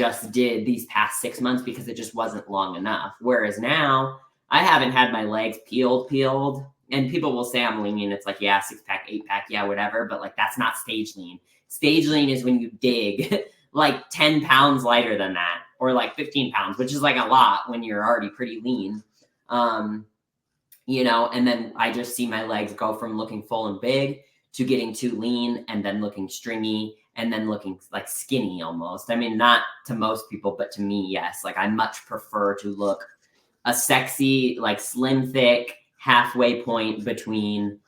just did these past 6 months because it just wasn't long enough. Whereas now I haven't had my legs peeled. And people will say I'm lean. It's like, yeah, 6-pack, 8-pack, yeah, whatever. But like, that's not stage lean. Stage lean is when you dig like 10 pounds lighter than that, or like 15 pounds, which is like a lot when you're already pretty lean. You know, and then I just see my legs go from looking full and big to getting too lean, and then looking stringy, and then looking like skinny almost. I mean, not to most people, but to me, yes. Like, I much prefer to look a sexy, like slim, thick, halfway point between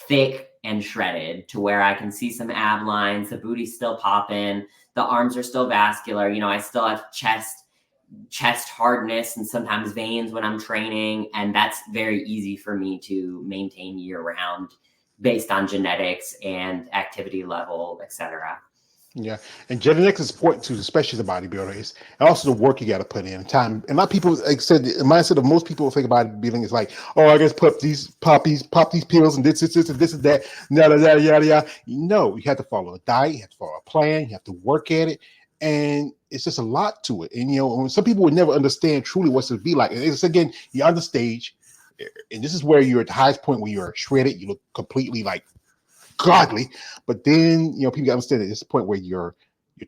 thick and shredded, to where I can see some ab lines, the booty's still popping, the arms are still vascular. You know, I still have chest hardness and sometimes veins when I'm training. And that's very easy for me to maintain year round based on genetics and activity level, etc. Yeah, and genetics is important to, especially the bodybuilder, and also the work you got to put in time. And a lot of people, like I said, the mindset of most people think about bodybuilding is like, oh, I just pop these pills, and this, and that, yada yada yada. No, you have to follow a diet, you have to follow a plan, you have to work at it, and it's just a lot to it. And you know, some people would never understand truly what's it be like. And it's, again, you're on the stage, and this is where you're at the highest point, where you're shredded, you look completely like godly, but then, you know, people understand at this point where you're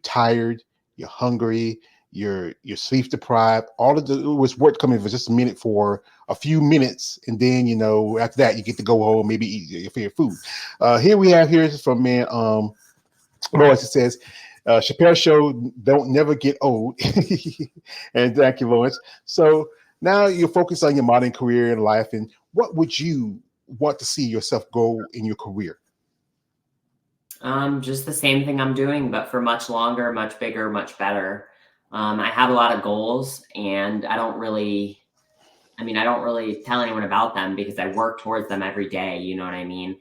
tired, you're hungry, you're sleep deprived. All of it was worth coming for just a minute, for a few minutes, and then, you know, after that you get to go home, maybe eat your favorite food. Here is from man Lois. It says, Chappelle Show don't never get old. And thank you, Lawrence. So now you're focused on your modern career and life, and what would you want to see yourself go in your career? Just the same thing I'm doing, but for much longer, much bigger, much better. I have a lot of goals, and I don't really tell anyone about them because I work towards them every day. You know what I mean?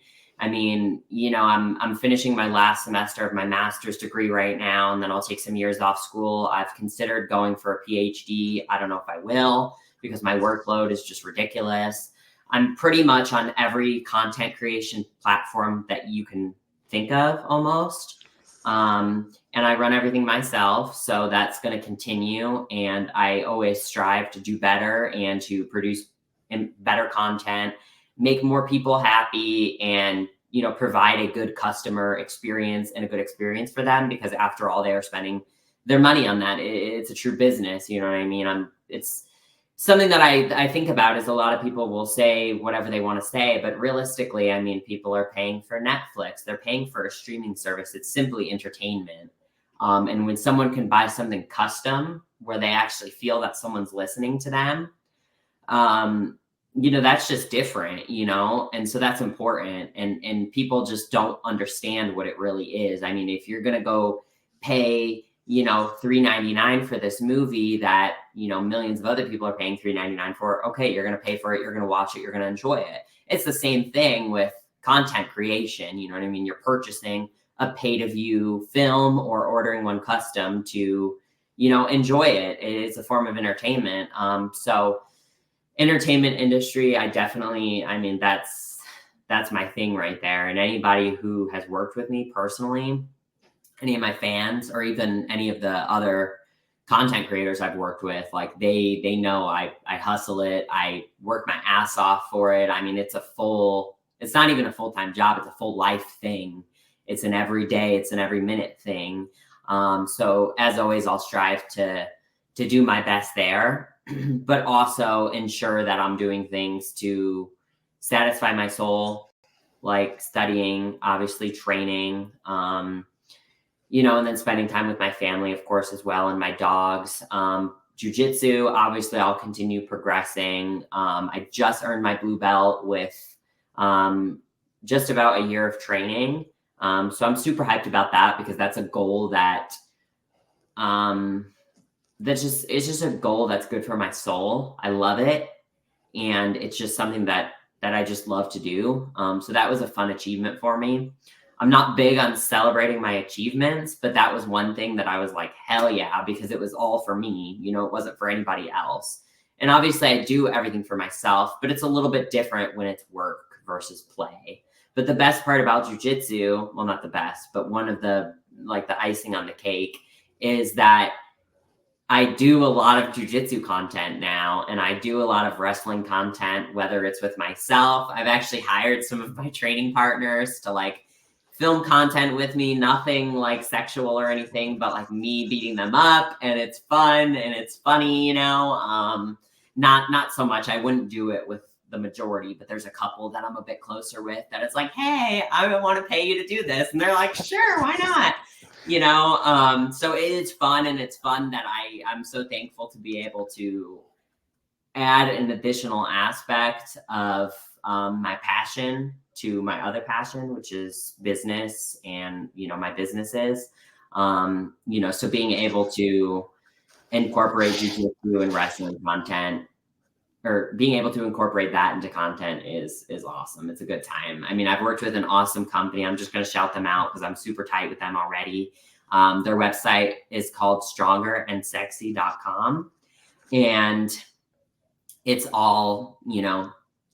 You know, I'm finishing my last semester of my master's degree right now, and then I'll take some years off school. I've considered going for a PhD. I don't know if I will, because my workload is just ridiculous. I'm pretty much on every content creation platform that you can think of almost. And I run everything myself. So that's going to continue. And I always strive to do better and to produce better content, make more people happy, and, you know, provide a good customer experience and a good experience for them, because after all, they are spending their money on that. It's a true business. You know what I mean? It's something that I think about, is a lot of people will say whatever they want to say, but realistically, I mean, people are paying for Netflix, they're paying for a streaming service. It's simply entertainment. And when someone can buy something custom where they actually feel that someone's listening to them, you know, that's just different, you know? And so that's important. And people just don't understand what it really is. I mean, if you're going to go pay, you know, $3.99 for this movie that, you know, millions of other people are paying $3.99 for, okay, you're going to pay for it, you're going to watch it, you're going to enjoy it. It's the same thing with content creation. You know what I mean? You're purchasing a pay-to-view film or ordering one custom to, you know, enjoy it. It's a form of entertainment. So entertainment industry, I mean, that's my thing right there. And anybody who has worked with me personally, any of my fans, or even any of the other content creators I've worked with, like they know I hustle it. I work my ass off for it. I mean, it's not even a full-time job. It's a full life thing. It's an every day, it's an every minute thing. So as always, I'll strive to do my best there, but also ensure that I'm doing things to satisfy my soul, like studying, obviously training, you know, and then spending time with my family, of course, as well, and my dogs. Jiu-Jitsu, obviously, I'll continue progressing. I just earned my blue belt with just about a year of training. So I'm super hyped about that, because that's a goal that it's just a goal that's good for my soul. I love it. And it's just something that I just love to do. So that was a fun achievement for me. I'm not big on celebrating my achievements, but that was one thing that I was like, hell yeah, because it was all for me. You know, it wasn't for anybody else. And obviously I do everything for myself, but it's a little bit different when it's work versus play. But the best part about jiu-jitsu, well, not the best, but one of the, like, the icing on the cake is that I do a lot of jiu-jitsu content now, and I do a lot of wrestling content, whether it's with myself. I've actually hired some of my training partners to like film content with me, nothing like sexual or anything, but like me beating them up, and it's fun and it's funny, you know. Not so much. I wouldn't do it with the majority, but there's a couple that I'm a bit closer with that it's like, hey, I want to pay you to do this, and they're like, sure, why not? You know, so it's fun, and it's fun that I'm so thankful to be able to add an additional aspect of my passion to my other passion, which is business and, you know, my businesses. You know, so being able to incorporate jiu-jitsu and wrestling content, or being able to incorporate that into content is awesome. It's a good time. I mean, I've worked with an awesome company. I'm just going to shout them out because I'm super tight with them already. Their website is called strongerandsexy.com. And it's all, you know,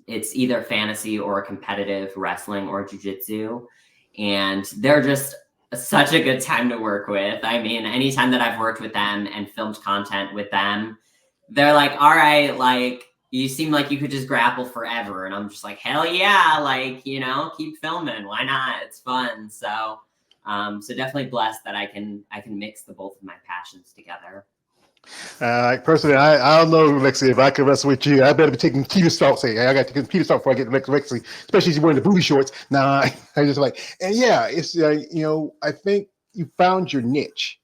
it's either fantasy or competitive wrestling or jiu-jitsu. And they're just such a good time to work with. I mean, anytime that I've worked with them and filmed content with them, they're like, all right, like, you seem like you could just grapple forever. And I'm just like, hell yeah, like, you know, keep filming. Why not? It's fun. So definitely blessed that I can mix the both of my passions together. Personally, I don't know, Lexi, if I could wrestle with you. I better be taking keto salt. Say, I got to take keto salt before I get Lexi, especially if you're wearing the booty shorts. Nah, I just like, and yeah, it's, you know, I think you found your niche,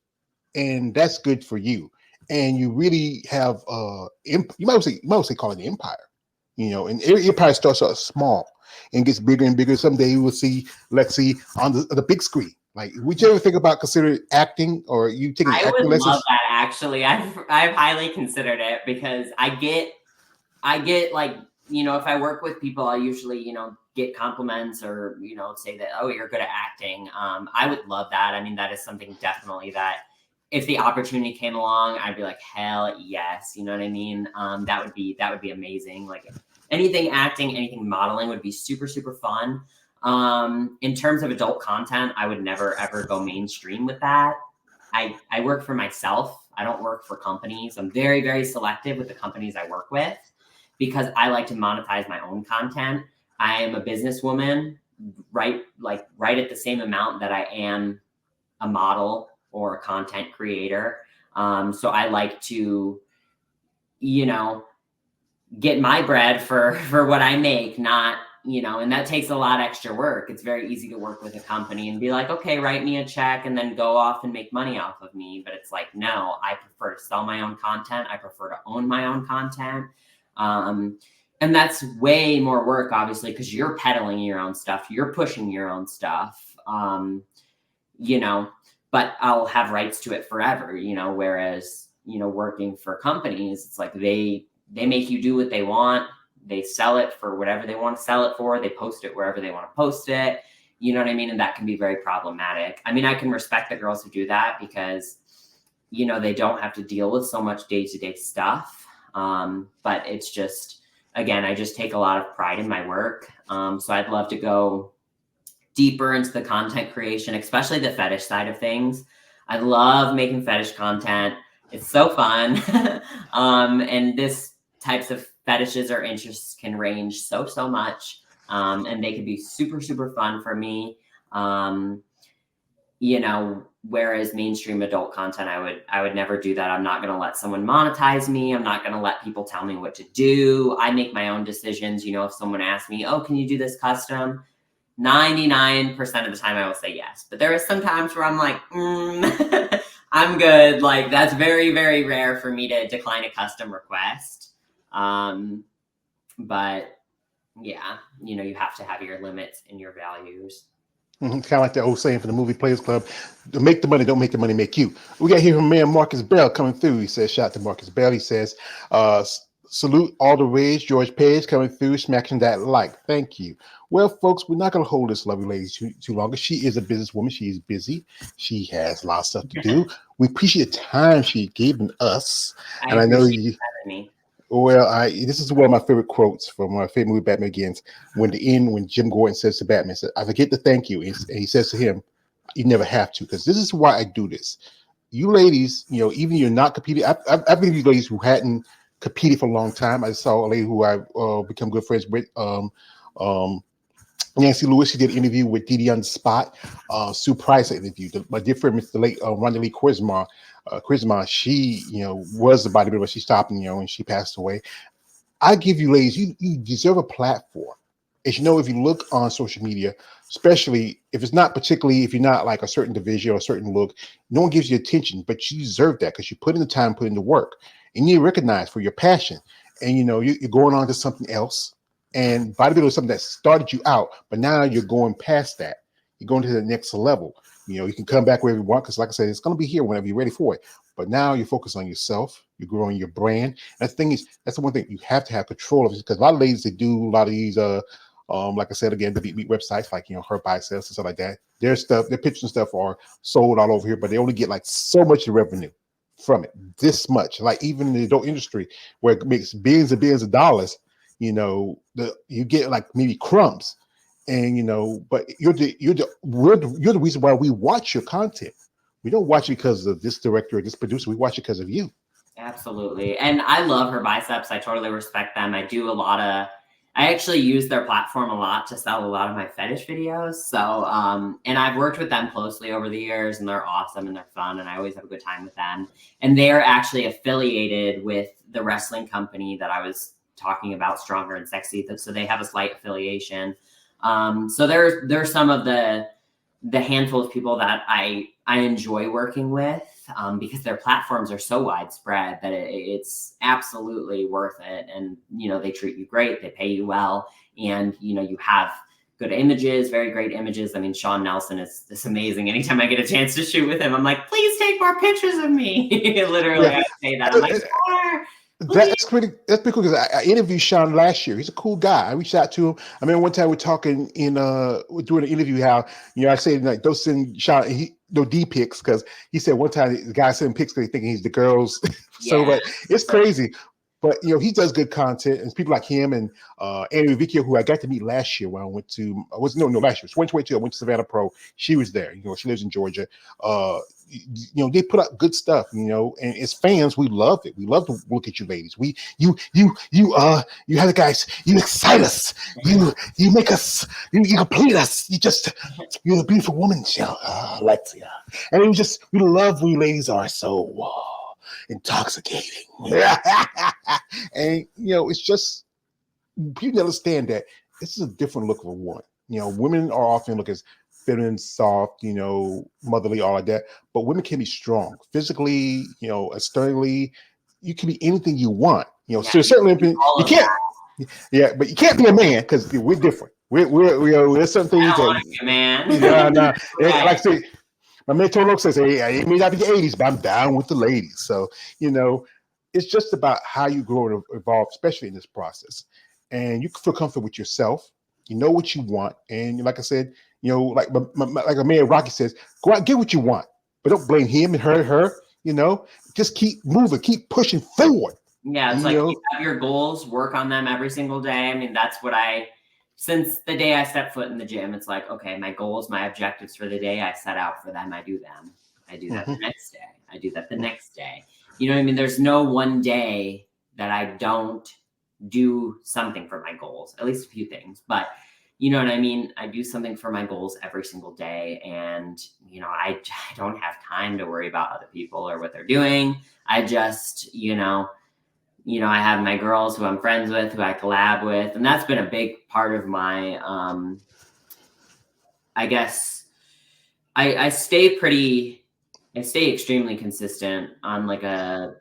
and that's good for you. And you really have, you might say call it an empire, you know, and empire starts out small and gets bigger and bigger. Someday you will see Lexi on the big screen. Like, would you ever think about considering acting, or you taking I acting would lessons? love that, actually. I've highly considered it because I get like, you know, if I work with people, I usually, you know, get compliments or, you know, say that, oh, you're good at acting. I would love that. I mean, that is something definitely that if the opportunity came along, I'd be like, hell yes. You know what I mean? That would be amazing. Like anything acting, anything modeling would be super, super fun. In terms of adult content, I would never, ever go mainstream with that. I work for myself. I don't work for companies. I'm very, very selective with the companies I work with because I like to monetize my own content. I am a businesswoman, right at the same amount that I am a model or a content creator. So I like to, you know, get my bread for what I make, not, you know, and that takes a lot extra work. It's very easy to work with a company and be like, okay, write me a check and then go off and make money off of me. But it's like, no, I prefer to sell my own content. I prefer to own my own content. And that's way more work, obviously, because you're peddling your own stuff. You're pushing your own stuff, you know, but I'll have rights to it forever, you know, whereas, you know, working for companies, it's like they make you do what they want. They sell it for whatever they want to sell it for. They post it wherever they want to post it. You know what I mean? And that can be very problematic. I mean, I can respect the girls who do that because, you know, they don't have to deal with so much day-to-day stuff. But it's just, again, I just take a lot of pride in my work. So I'd love to go deeper into the content creation, especially the fetish side of things. I love making fetish content. It's so fun. And this types of fetishes or interests can range so much. And they can be super, super fun for me. You know, whereas mainstream adult content, I would never do that. I'm not going to let someone monetize me. I'm not going to let people tell me what to do. I make my own decisions. You know, if someone asks me, oh, can you do this custom? 99% of the time I will say yes. But there is some times where I'm like, I'm good. Like that's very, very rare for me to decline a custom request. But yeah, you know, you have to have your limits and your values. Kind of like the old saying from the movie Players Club: "To make the money, don't make the money make you." We got here from man Marcus Bell coming through. He says, "Shout out to Marcus Bell." He says, "Salute all the rage." George Page coming through, smacking that like. Thank you. Well, folks, we're not going to hold this lovely lady too long. She is a businesswoman. She is busy. She has a lot of stuff to do. We appreciate the time she given us, and I know you. Me. Well, this is one of my favorite quotes from my favorite movie, Batman Begins. When Jim Gordon says to Batman, "I forget to thank you," and he says to him, "You never have to, because this is why I do this. you ladies, you know, even you're not competing. I've been these ladies who hadn't competed for a long time. I saw a lady who I become good friends with. Um, Nancy Lewis, she did an interview with Didi on the spot. Sue Price interviewed my dear friend, Mr. Late Rhonda Lee Quizma. She, you know, was a bodybuilder, but she stopped, you know, and she passed away. I give you ladies, you deserve a platform. As you know, if you look on social media, especially if it's not particularly, if you're not like a certain division or a certain look, no one gives you attention, but you deserve that because you put in the time, put in the work, and you're recognized for your passion. And you know, you're going on to something else. And bodybuilding is something that started you out, but now you're going past that. You're going to the next level. You know, you can come back wherever you want because, like I said, it's going to be here whenever you're ready for it. But now you're focused on yourself. You're growing your brand. And the thing is, that's the one thing you have to have control of, because a lot of ladies that do a lot of these, like I said again, the meat websites like, you know, Her Biceps and stuff like that. Their stuff, their pictures and stuff are sold all over here, but they only get like so much revenue from it. This much, like even in the adult industry where it makes billions and billions of dollars. You know, you get like maybe crumbs, and you know, but you're the reason why we watch your content. We don't watch it because of this director or this producer. We watch it because of you. Absolutely. And I love Her Biceps. I totally respect them. I actually use their platform a lot to sell a lot of my fetish videos. So, and I've worked with them closely over the years, and they're awesome and they're fun, and I always have a good time with them. And they're actually affiliated with the wrestling company that I was talking about, Stronger and Sexy. So they have a slight affiliation. So there's some of the handful of people that I enjoy working with, because their platforms are so widespread that it's absolutely worth it. And, you know, they treat you great, they pay you well, and, you know, you have good images, very great images. I mean, Sean Nelson is amazing. Anytime I get a chance to shoot with him, I'm like, please take more pictures of me. Literally, yeah. I say that. I'm like, sure. That's pretty cool because I interviewed Sean last year. He's a cool guy. I reached out to him. I mean, one time we're talking we're doing an interview how, you know, I said like don't send Sean no D pics because he said one time the guy sent pics because they thinking he's the girls. So but it's crazy. But you know, he does good content, and people like him and Annie Rivicchio, who I got to meet last year when I went to last year, 2022. I went to Savannah Pro. She was there. You know, she lives in Georgia. You know, they put out good stuff, you know, and as fans, we love it. We love to look at you ladies. You have the guys, you excite us. You make us, you complete us. You're a beautiful woman, Lexia. And we love when you ladies are so intoxicating. And, you know, it's just, people understand that this is a different look of a woman. You know, women are often looked as feminine, soft, you know, motherly, all of that. But women can be strong physically, you know, externally. You can be anything you want. You know, so certainly you can't. Yeah, but you can't be a man because we're different. There's some things that man. Nah. Like I say, my mentor Luke says, "Hey, it may not be the '80s, but I'm down with the ladies." So you know, it's just about how you grow and evolve, especially in this process, and you feel comfortable with yourself. You know what you want, and like I said, you know, like like a man Rocky says, go out and get what you want, but don't blame him and her. You know, just keep moving, keep pushing forward. Yeah, it's like you have your goals, work on them every single day. I mean, that's what since the day I stepped foot in the gym, it's like, okay, my goals, my objectives for the day, I set out for them. I do them. I do that the next day. I do that the next day. You know what I mean? There's no one day that I don't do something for my goals, at least a few things, but you know what I mean? I do something for my goals every single day. And, you know, I don't have time to worry about other people or what they're doing. I just, you know, I have my girls who I'm friends with, who I collab with. And that's been a big part of my, I guess I stay extremely consistent on like a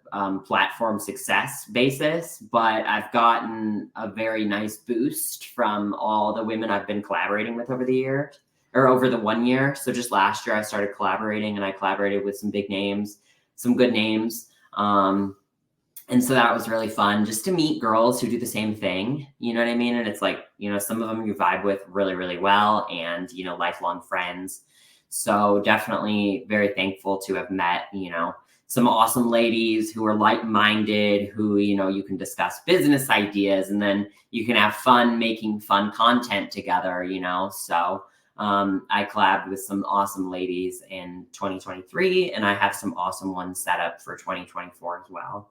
platform success basis, but I've gotten a very nice boost from all the women I've been collaborating with over the year or over the 1 year. So just last year I started collaborating, and I collaborated with some big names, some good names. And so that was really fun just to meet girls who do the same thing. You know what I mean? And it's like, you know, some of them you vibe with really, really well, and, you know, lifelong friends. So definitely very thankful to have met, you know, some awesome ladies who are like-minded, who, you know, you can discuss business ideas, and then you can have fun making fun content together, you know? So I collabed with some awesome ladies in 2023, and I have some awesome ones set up for 2024 as well.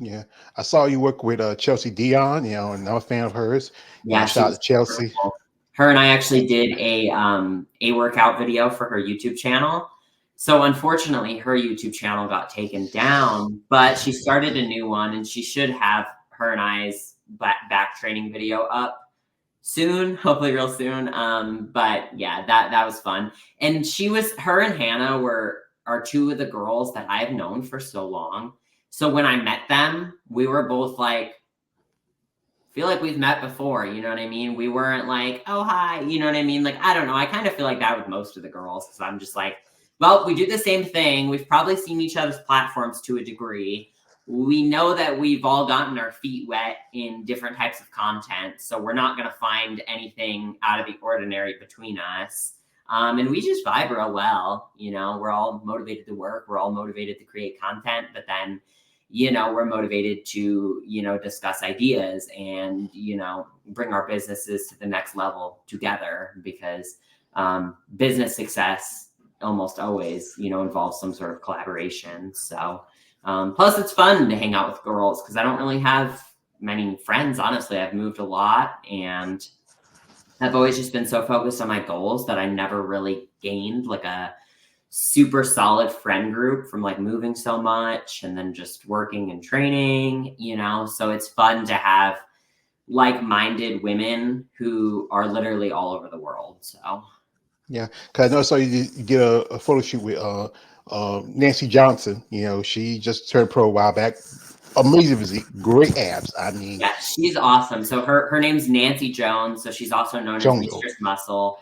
Yeah, I saw you work with Chelsea Dion, and I'm a fan of hers. Yeah, she Shout out was to Chelsea. incredible. Her and I actually did a workout video for her YouTube channel. So unfortunately, her YouTube channel got taken down, but she started a new one, and she should have her and I's back training video up soon, hopefully real soon. But yeah, that was fun. And her and Hannah are two of the girls that I've known for so long. So when I met them, we were both like, feel like we've met before, you know what I mean? We weren't like, oh, hi, you know what I mean? Like, I don't know. I kind of feel like that with most of the girls, because I'm just like, well, we do the same thing. We've probably seen each other's platforms to a degree. We know that we've all gotten our feet wet in different types of content, so we're not going to find anything out of the ordinary between us. And we just vibe real well. We're all motivated to work. We're all motivated to create content, but then we're motivated to, discuss ideas and, bring our businesses to the next level together, because business success almost always, involves some sort of collaboration. So plus it's fun to hang out with girls, because I don't really have many friends. Honestly, I've moved a lot, and I've always just been so focused on my goals that I never really gained like a super solid friend group from like moving so much and then just working and training, so it's fun to have like-minded women who are literally all over the world. So yeah, because I know, so you did a photo shoot with Nancy Johnson. She just turned pro a while back. Amazing physique, great abs. I mean, yeah, she's awesome. So her name's Nancy Jones, so she's also known as Mistress Muscle.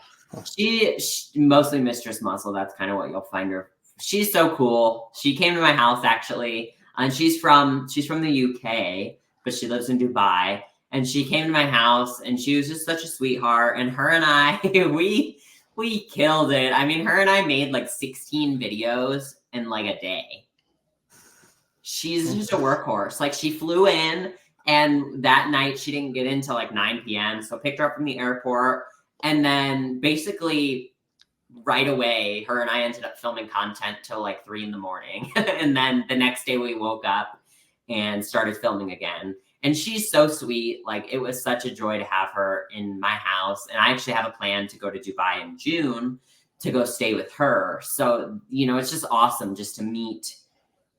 She mostly Mistress Muscle. That's kind of what you'll find her. She's so cool. She came to my house actually, and she's from the UK, but she lives in Dubai. And she came to my house, and she was just such a sweetheart. And her and I, we killed it. I mean, her and I made like 16 videos in like a day. She's just a workhorse. Like, she flew in, and that night she didn't get in till like 9 p.m. So picked her up from the airport. And then basically right away, her and I ended up filming content till like 3 a.m. And then the next day we woke up and started filming again. And she's so sweet. Like, it was such a joy to have her in my house. And I actually have a plan to go to Dubai in June to go stay with her. So, it's just awesome just to meet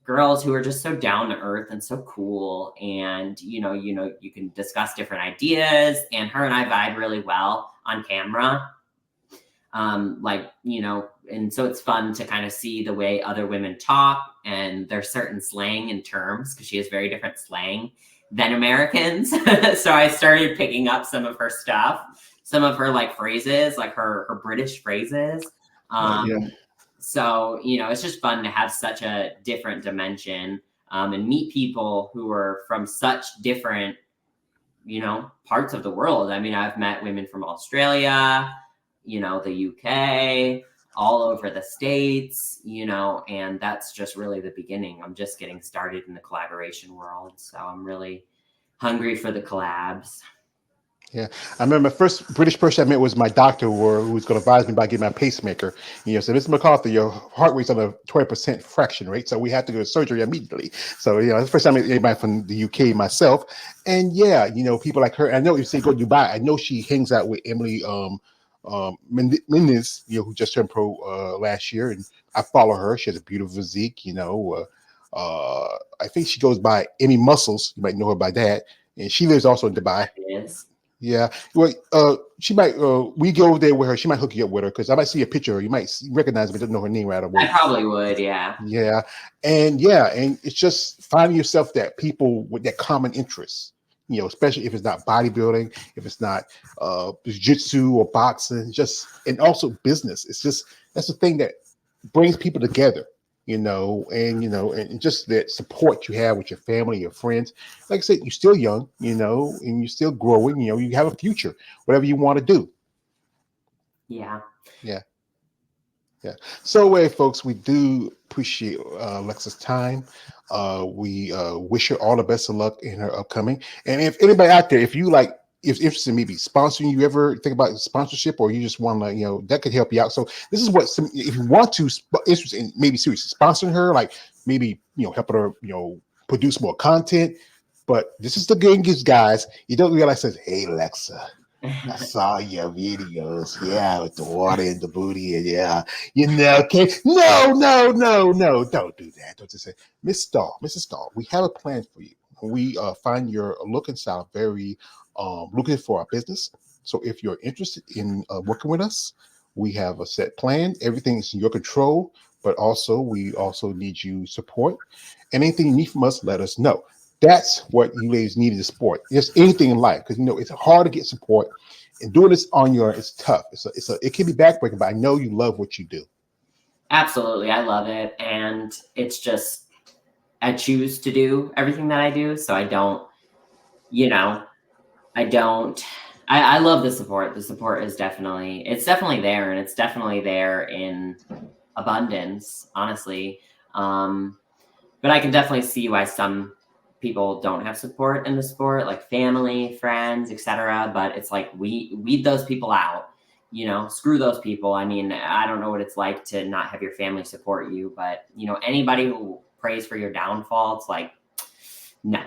girls who are just so down to earth and so cool. And, you can discuss different ideas, and her and I vibe really well on camera. And so it's fun to kind of see the way other women talk, and there's certain slang and terms, because she has very different slang than Americans. So I started picking up some of her stuff, some of her like phrases, like her British phrases. So, it's just fun to have such a different dimension, and meet people who are from such different, parts of the world. I mean, I've met women from Australia, the UK, all over the States, and that's just really the beginning. I'm just getting started in the collaboration world. So I'm really hungry for the collabs. Yeah, I remember the first British person I met was my doctor, who was going to advise me about getting my pacemaker. So Mr. MacArthur, your heart rate's on a 20% fraction rate, so we have to go to surgery immediately. So that's the first time I met anybody from the UK myself. And yeah, people like her. I know you say go to Dubai. I know she hangs out with Emily Mendez, who just turned pro last year, and I follow her. She has a beautiful physique. I think she goes by Emmy Muscles. You might know her by that, and she lives also in Dubai. Yes. Yeah, well, she might. We go over there with her. She might hook you up with her, because I might see a picture of her. You might recognize me, but don't know her name right away. I probably would, yeah. Yeah, and it's just finding yourself that people with that common interest. Especially if it's not bodybuilding, if it's not jiu-jitsu or boxing, and also business. It's just, that's the thing that brings people together. And just that support you have with your family, your friends. Like I said, you're still young, and you're still growing. You have a future, whatever you want to do. Yeah. So, folks, we do appreciate Lexa's time. We wish her all the best of luck in her upcoming. And if anybody out there, if you like if interested in maybe sponsoring, you ever think about sponsorship, or you just want to, that could help you out. So this is what some, if you want to interest in maybe seriously sponsoring her, like maybe, helping her, produce more content. But this is the good news, guys. You don't realize, says, hey, Lexa, I saw your videos. Yeah, with the water and the booty. And yeah, okay. No. Don't do that. Don't just say, Mrs. Stahl, we have a plan for you. We find your look and style very looking for our business. So if you're interested in working with us, we have a set plan. Everything is in your control, but also we also need you support. And anything you need from us, let us know. That's what you ladies need in support. Just anything in life, because it's hard to get support, and doing this on your own is tough. It can be backbreaking, but I know you love what you do. Absolutely, I love it, and it's just I choose to do everything that I do, so I don't, I love the support. The support is definitely there, and it's definitely there in abundance, honestly. But I can definitely see why some people don't have support in the sport, like family, friends, etc. But it's like we weed those people out. Screw those people. I mean, I don't know what it's like to not have your family support you, but anybody who prays for your downfall, it's like, no,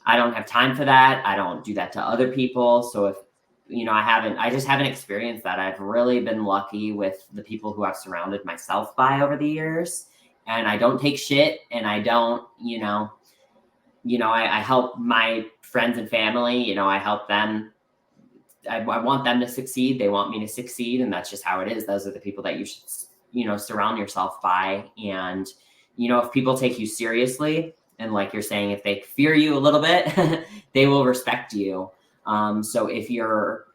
I don't have time for that. I don't do that to other people. So if I just haven't experienced that. I've really been lucky with the people who I've surrounded myself by over the years, and I don't take shit, and I don't, I help my friends and family. I help them. I want them to succeed. They want me to succeed. And that's just how it is. Those are the people that you should, surround yourself by. And, if people take you seriously, and like you're saying, if they fear you a little bit, they will respect you. So if you're,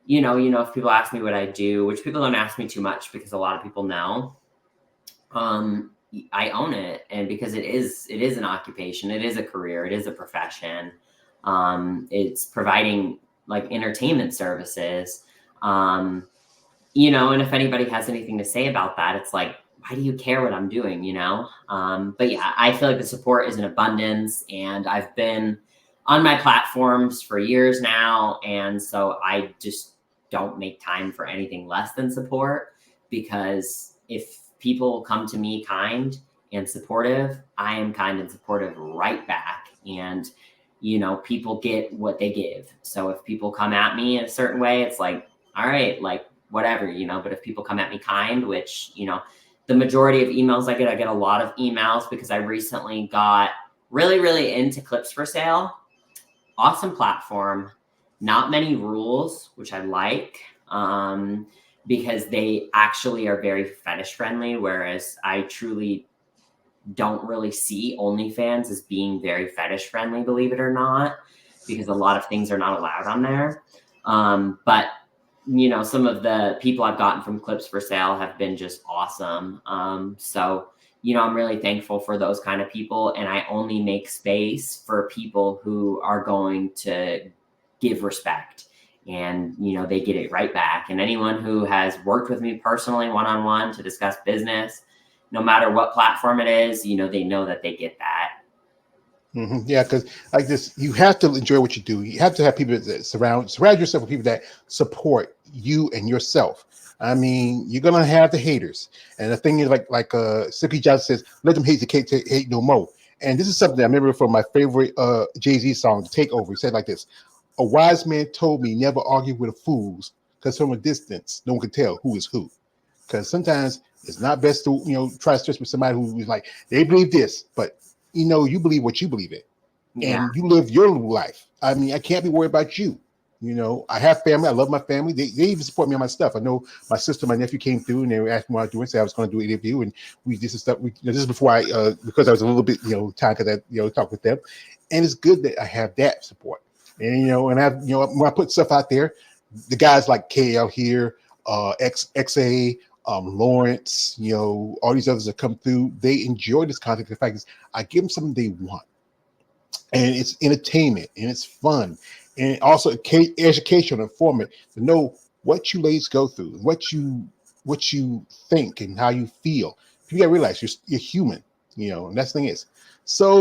if people ask me what I do, which people don't ask me too much because a lot of people know, I own it. And because it is an occupation, it is a career, it is a profession. It's providing like entertainment services, and if anybody has anything to say about that, it's like, why do you care what I'm doing? But yeah, I feel like the support is in abundance, and I've been on my platforms for years now. And so I just don't make time for anything less than support, because if people come to me kind and supportive, I am kind and supportive right back. And people get what they give. So if people come at me in a certain way, it's like, all right, like whatever, but if people come at me kind, which, the majority of emails I get a lot of emails because I recently got really, really into Clips for Sale. Awesome platform, not many rules, which I like, because they actually are very fetish friendly, whereas I truly don't really see OnlyFans as being very fetish friendly, believe it or not, because a lot of things are not allowed on there. But some of the people I've gotten from Clips for Sale have been just awesome. So I'm really thankful for those kind of people, and I only make space for people who are going to give respect, and they get it right back. And anyone who has worked with me personally one-on-one to discuss business, no matter what platform it is, they know that they get that. Mm-hmm. Yeah, because like this, you have to enjoy what you do. You have to have people that surround yourself with people that support you and yourself. I mean, you're gonna have the haters, and the thing is, like Sippy Johnson says, "Let them hate, to hate no more." And this is something I remember from my favorite Jay-Z song, "Takeover." He said like this: "A wise man told me never argue with fools, because from a distance, no one can tell who is who." Because sometimes it's not best to try to stress with somebody who's like they believe this, but you believe what you believe in, and you live your life. I mean, I can't be worried about you. I have family. I love my family. They even support me on my stuff. I know my sister, my nephew came through, and they were asking what I was doing. Said I was going to do an interview, and we did some stuff. This is before I, because I was a little bit, time because I, talked with them, and it's good that I have that support. And and I, when I put stuff out there, the guys like KL here, XA, Lawrence, all these others that come through, they enjoy this content. The fact is, I give them something they want, and it's entertainment, and it's fun, and also educational, informative to know what you ladies go through, what you think, and how you feel. You gotta realize you're human, and that's the thing is. So